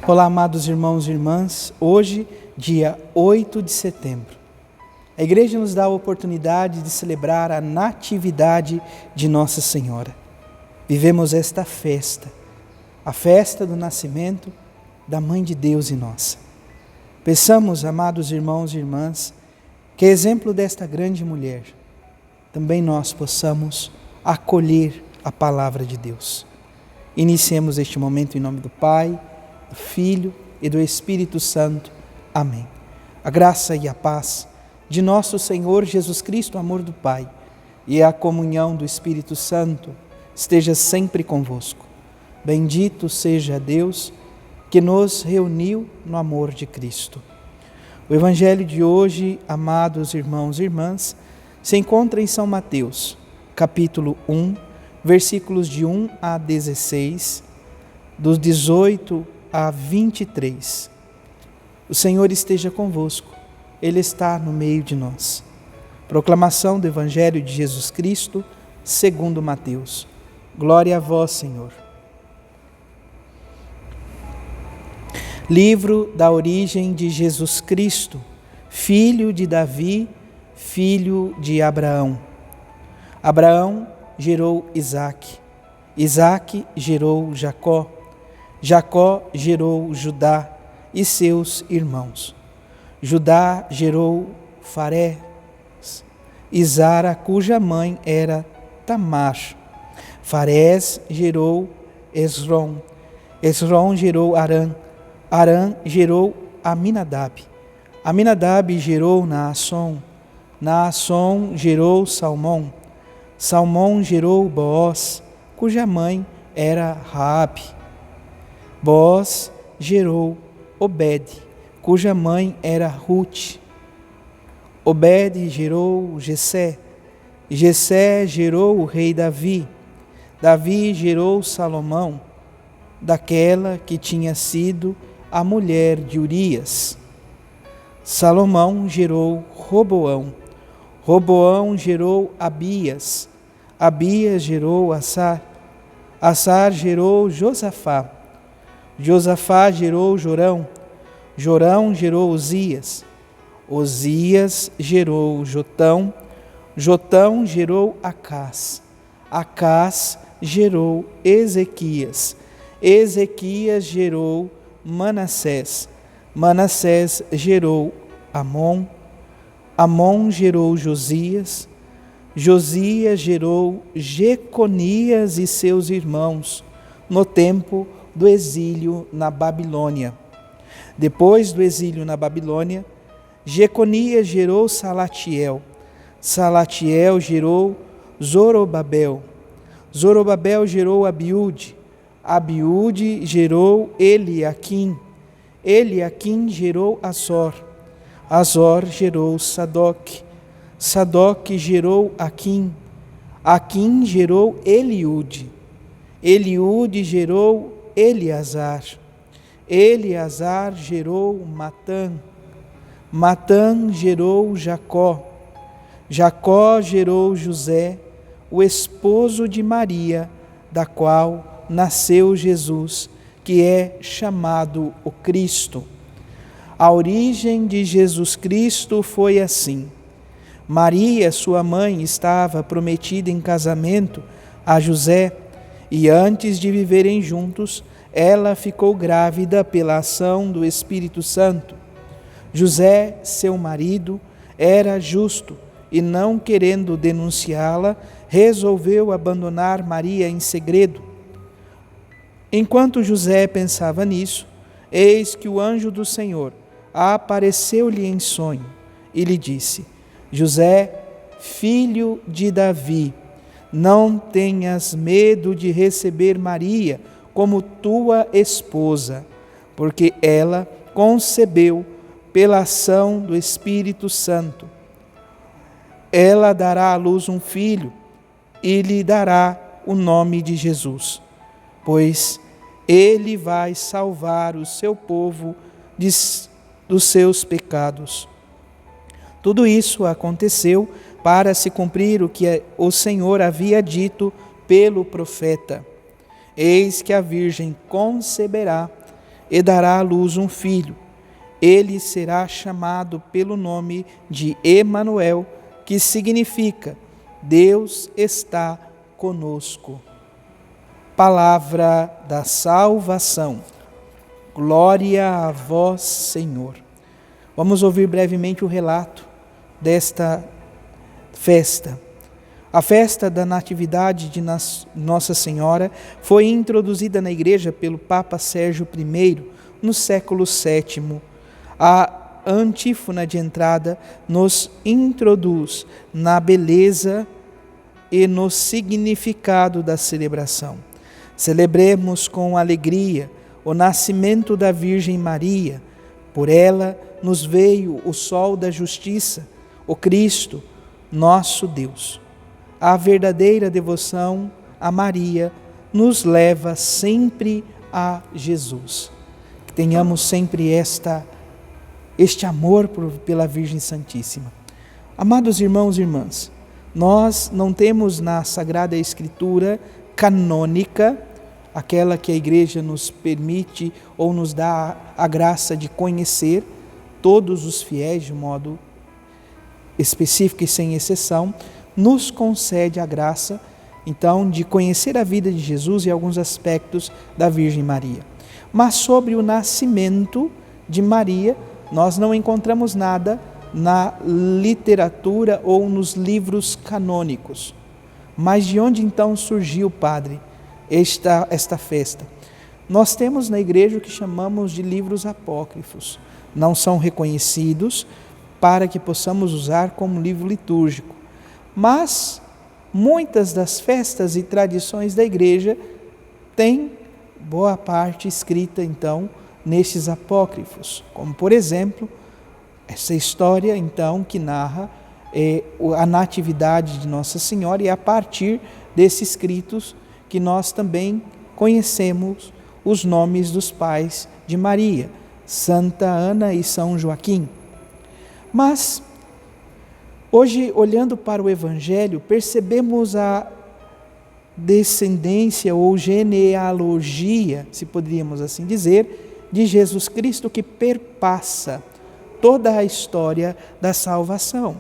Olá, amados irmãos e irmãs. Hoje, dia 8 de setembro, a Igreja nos dá a oportunidade de celebrar a Natividade de Nossa Senhora. Vivemos esta festa, a festa do nascimento da Mãe de Deus e nossa. Peçamos, amados irmãos e irmãs, que, exemplo desta grande mulher, também nós possamos acolher a palavra de Deus. Iniciemos este momento em nome do Pai, do Filho e do Espírito Santo. Amém. A graça e a paz de nosso Senhor Jesus Cristo, o amor do Pai e a comunhão do Espírito Santo esteja sempre convosco. Bendito seja Deus que nos reuniu no amor de Cristo. O Evangelho de hoje, amados irmãos e irmãs, se encontra em São Mateus, capítulo 1, versículos de 1 a 16, dos 18 a 23. O Senhor esteja convosco, Ele está no meio de nós. Proclamação do Evangelho de Jesus Cristo, segundo Mateus. Glória a vós, Senhor. Livro da origem de Jesus Cristo, filho de Davi, filho de Abraão. Abraão gerou Isaque, Isaque gerou Jacó, Jacó gerou Judá e seus irmãos. Judá gerou Farés e Zara, cuja mãe era Tamar. Farés gerou Esrom, Esrom gerou Arã, Arã gerou Aminadab, Aminadab gerou Naasson, Naasson gerou Salmão, Salmão gerou Boaz, cuja mãe era Raabe. Boaz gerou Obed, cuja mãe era Rute. Obed gerou Jessé, Jessé gerou o rei Davi. Davi gerou Salomão, daquela que tinha sido a mulher de Urias. Salomão gerou Roboão, Roboão gerou Abias, Abias gerou Assar, Assar gerou Josafá, Josafá gerou Jorão, Jorão gerou Uzias, Uzias gerou Jotão, Jotão gerou Acás, Acás gerou Ezequias, Ezequias gerou Manassés, Manassés gerou Amon, Amon gerou Josias, Josias gerou Jeconias e seus irmãos, no tempo do exílio na Babilônia. Depois do exílio na Babilônia, Jeconias gerou Salatiel, Salatiel gerou Zorobabel, Zorobabel gerou Abiúde, Abiúde gerou Eliaquim, Eliaquim gerou Azor, Azor gerou Sadoc, Sadoc gerou Aquim, Aquim gerou Eliúde, Eliúde gerou Eleazar, Eleazar gerou Matã, Matã gerou Jacó, Jacó gerou José, o esposo de Maria, da qual nasceu Jesus, que é chamado o Cristo. A origem de Jesus Cristo foi assim. Maria, sua mãe, estava prometida em casamento a José, e antes de viverem juntos, ela ficou grávida pela ação do Espírito Santo. José, seu marido, era justo e, não querendo denunciá-la, resolveu abandonar Maria em segredo. Enquanto José pensava nisso, eis que o anjo do Senhor apareceu-lhe em sonho e lhe disse: José, filho de Davi, não tenhas medo de receber Maria como tua esposa, porque ela concebeu pela ação do Espírito Santo. Ela dará à luz um filho e lhe dará o nome de Jesus, pois ele vai salvar o seu povo dos seus pecados. Tudo isso aconteceu para se cumprir o que o Senhor havia dito pelo profeta: eis que a Virgem conceberá e dará à luz um filho. Ele será chamado pelo nome de Emanuel, que significa Deus está conosco. Palavra da salvação. Glória a vós, Senhor. Vamos ouvir brevemente o relato desta festa. A festa da Natividade de Nossa Senhora foi introduzida na Igreja pelo Papa Sérgio I no século VII. A antífona de entrada nos introduz na beleza e no significado da celebração. Celebremos com alegria o nascimento da Virgem Maria. Por ela nos veio o sol da justiça, o Cristo, nosso Deus. A verdadeira devoção a Maria nos leva sempre a Jesus. Que tenhamos sempre este amor pela Virgem Santíssima. Amados irmãos e irmãs, nós não temos na Sagrada Escritura canônica, aquela que a Igreja nos permite ou nos dá a graça de conhecer todos os fiéis de modo específico e sem exceção, nos concede a graça, então, de conhecer a vida de Jesus e alguns aspectos da Virgem Maria. Mas sobre o nascimento de Maria, nós não encontramos nada na literatura ou nos livros canônicos. Mas de onde então surgiu, Padre, esta festa? Nós temos na Igreja o que chamamos de livros apócrifos. Não são reconhecidos para que possamos usar como livro litúrgico. Mas muitas das festas e tradições da Igreja têm boa parte escrita, então, nesses apócrifos. Como, por exemplo, essa história, então, que narra a Natividade de Nossa Senhora, e a partir desses escritos que nós também conhecemos os nomes dos pais de Maria, Santa Ana e São Joaquim. Mas, hoje, olhando para o Evangelho, percebemos a descendência ou genealogia, se poderíamos assim dizer, de Jesus Cristo, que perpassa toda a história da salvação.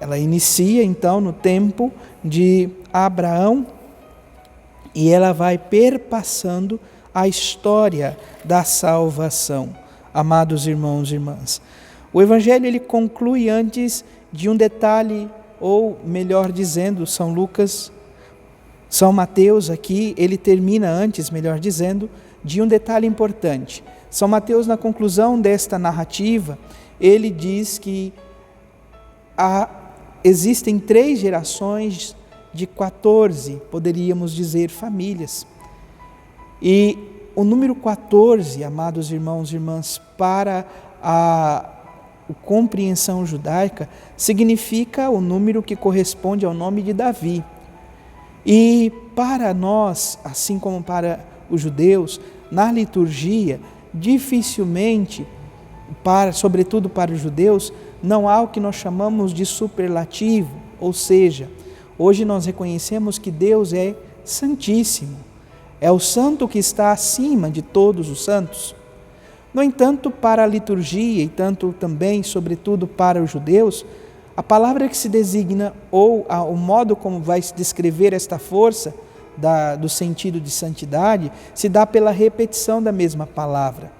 Ela inicia, então, no tempo de Abraão e ela vai perpassando a história da salvação. Amados irmãos e irmãs, o Evangelho ele conclui antes de um detalhe, ou melhor dizendo, São Mateus aqui, ele termina antes, melhor dizendo, de um detalhe importante. São Mateus, na conclusão desta narrativa, ele diz que existem 3 gerações de 14, poderíamos dizer, famílias. E o número 14, amados irmãos e irmãs, para a compreensão judaica, significa o número que corresponde ao nome de Davi. E para nós, assim como para os judeus, na liturgia, dificilmente, sobretudo para os judeus, não há o que nós chamamos de superlativo, ou seja, hoje nós reconhecemos que Deus é santíssimo, é o santo que está acima de todos os santos. No entanto, para a liturgia e tanto também, sobretudo para os judeus, a palavra que se designa ou o modo como vai se descrever esta força do sentido de santidade se dá pela repetição da mesma palavra.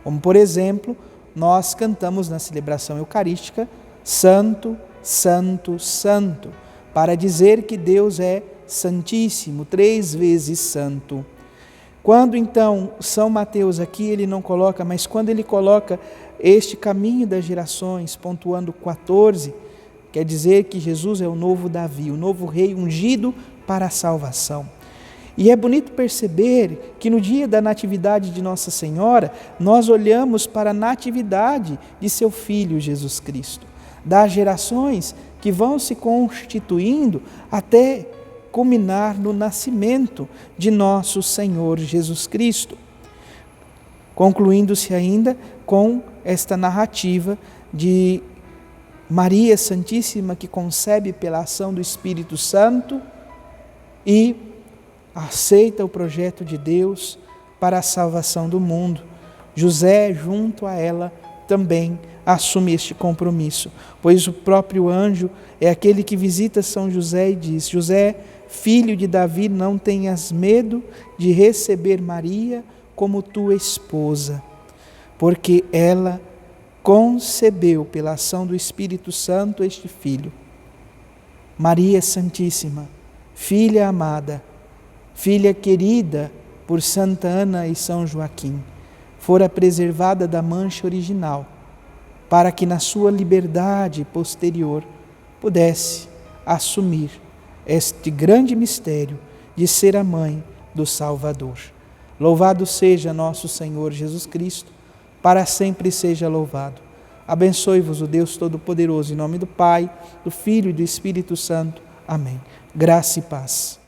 Como, por exemplo, nós cantamos na celebração eucarística Santo, Santo, Santo, para dizer que Deus é santíssimo, 3 vezes santo. Quando então São Mateus aqui ele não coloca, mas quando ele coloca este caminho das gerações, pontuando 14, quer dizer que Jesus é o novo Davi, o novo rei ungido para a salvação. E é bonito perceber que no dia da Natividade de Nossa Senhora, nós olhamos para a natividade de seu Filho Jesus Cristo, das gerações que vão se constituindo até culminar no nascimento de nosso Senhor Jesus Cristo. Concluindo-se ainda com esta narrativa de Maria Santíssima que concebe pela ação do Espírito Santo e aceita o projeto de Deus para a salvação do mundo. José, junto a ela, também assume este compromisso, pois o próprio anjo é aquele que visita São José e diz: José, filho de Davi, não tenhas medo de receber Maria como tua esposa, porque ela concebeu pela ação do Espírito Santo este filho. Maria Santíssima, filha amada, filha querida por Santa Ana e São Joaquim, fora preservada da mancha original, para que na sua liberdade posterior pudesse assumir este grande mistério de ser a mãe do Salvador. Louvado seja nosso Senhor Jesus Cristo, para sempre seja louvado. Abençoe-vos o Deus Todo-Poderoso, em nome do Pai, do Filho e do Espírito Santo. Amém. Graça e paz.